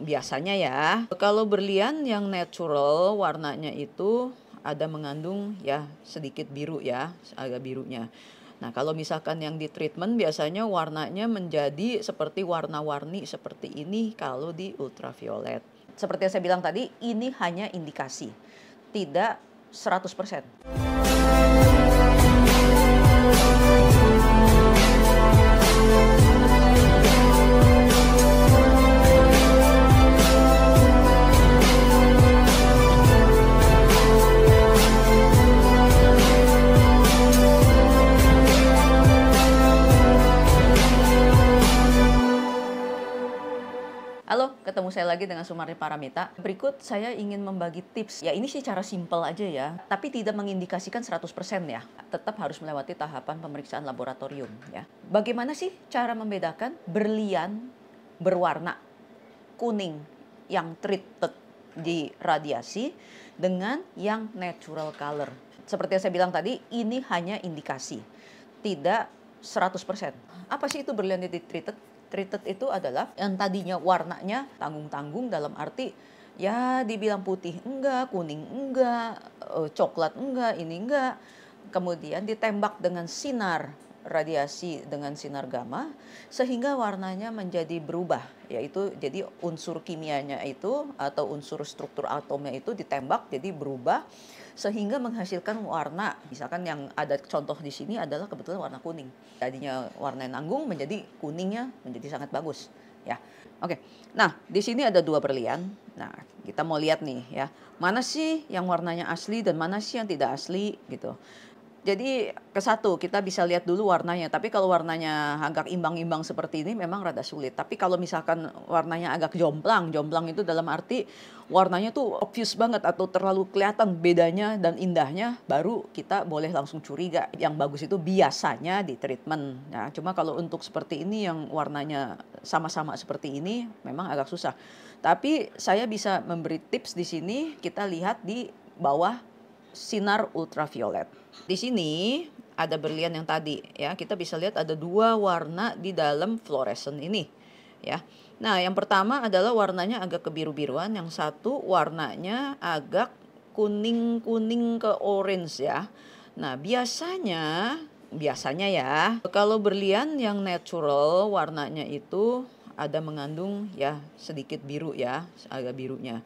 biasanya ya. Kalau berlian yang natural warnanya itu ada mengandung ya sedikit biru ya, agak birunya. Nah, kalau misalkan yang di treatment biasanya warnanya menjadi seperti warna-warni seperti ini kalau di ultraviolet. Seperti yang saya bilang tadi, ini hanya indikasi, tidak 100%. Halo, ketemu saya lagi dengan Sumarni Paramita. Berikut saya ingin membagi tips. Ya ini sih cara simpel aja ya, tapi tidak mengindikasikan 100% ya. Tetap harus melewati tahapan pemeriksaan laboratorium ya. Bagaimana sih cara membedakan berlian berwarna kuning yang treated di radiasi dengan yang natural color? Seperti yang saya bilang tadi, ini hanya indikasi, tidak 100%. Apa sih itu berlian di treated? Treated itu adalah yang tadinya warnanya tanggung-tanggung dalam arti ya dibilang putih enggak, kuning enggak, coklat enggak, ini enggak. Kemudian ditembak dengan sinar radiasi dengan sinar gamma sehingga warnanya menjadi berubah, yaitu jadi unsur kimianya itu atau unsur struktur atomnya itu ditembak jadi berubah sehingga menghasilkan warna. Misalkan yang ada contoh di sini adalah kebetulan warna kuning. Tadinya warna nanggung menjadi kuningnya menjadi sangat bagus ya. Oke. Nah, di sini ada dua berlian. Nah, kita mau lihat nih ya. Mana sih yang warnanya asli dan mana sih yang tidak asli gitu. Jadi ke satu kita bisa lihat dulu warnanya. Tapi kalau warnanya agak imbang-imbang seperti ini memang rada sulit. Tapi kalau misalkan warnanya agak jomplang, jomplang itu dalam arti warnanya tuh obvious banget atau terlalu kelihatan bedanya dan indahnya, baru kita boleh langsung curiga. Yang bagus itu biasanya di treatment. Nah, cuma kalau untuk seperti ini yang warnanya sama-sama seperti ini memang agak susah. Tapi saya bisa memberi tips di sini. Kita lihat di bawah sinar ultraviolet. Di sini ada berlian yang tadi ya, kita bisa lihat ada dua warna di dalam fluorescent ini ya. Nah, yang pertama adalah warnanya agak kebiru-biruan, yang satu warnanya agak kuning-kuning ke orange ya. Nah, biasanya ya, kalau berlian yang natural warnanya itu ada mengandung ya sedikit biru ya, agak birunya.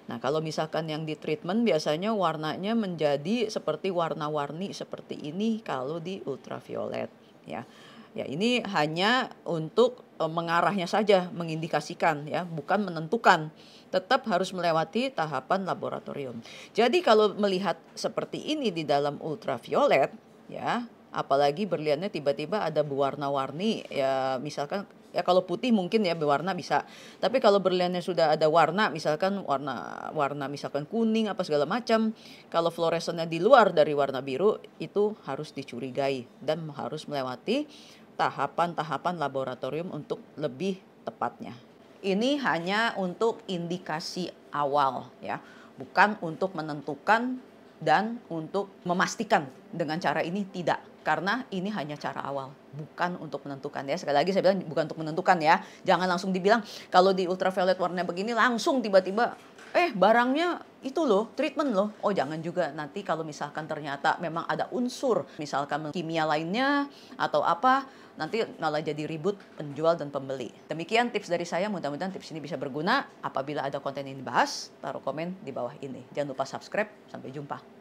Nah, kalau misalkan yang di treatment biasanya warnanya menjadi seperti warna-warni seperti ini kalau di ultraviolet ya. Ya, ini hanya untuk mengarahnya saja, mengindikasikan ya, bukan menentukan. Tetap harus melewati tahapan laboratorium. Jadi kalau melihat seperti ini di dalam ultraviolet ya, apalagi berliannya tiba-tiba ada berwarna-warni ya, misalkan ya kalau putih mungkin ya berwarna bisa. Tapi kalau berliannya sudah ada warna, misalkan warna misalkan kuning apa segala macam, kalau fluoresennya di luar dari warna biru itu harus dicurigai dan harus melewati tahapan-tahapan laboratorium untuk lebih tepatnya. Ini hanya untuk indikasi awal ya, bukan untuk menentukan dan untuk memastikan. Dengan cara ini tidak. Karena ini hanya cara awal, bukan untuk menentukan ya. Sekali lagi saya bilang bukan untuk menentukan ya. Jangan langsung dibilang kalau di ultraviolet warna begini langsung tiba-tiba barangnya itu loh, treatment loh. Oh jangan juga, nanti kalau misalkan ternyata memang ada unsur misalkan kimia lainnya atau apa, nanti malah jadi ribut penjual dan pembeli. Demikian tips dari saya, mudah-mudahan tips ini bisa berguna. Apabila ada konten yang dibahas, taruh komen di bawah ini. Jangan lupa subscribe, sampai jumpa.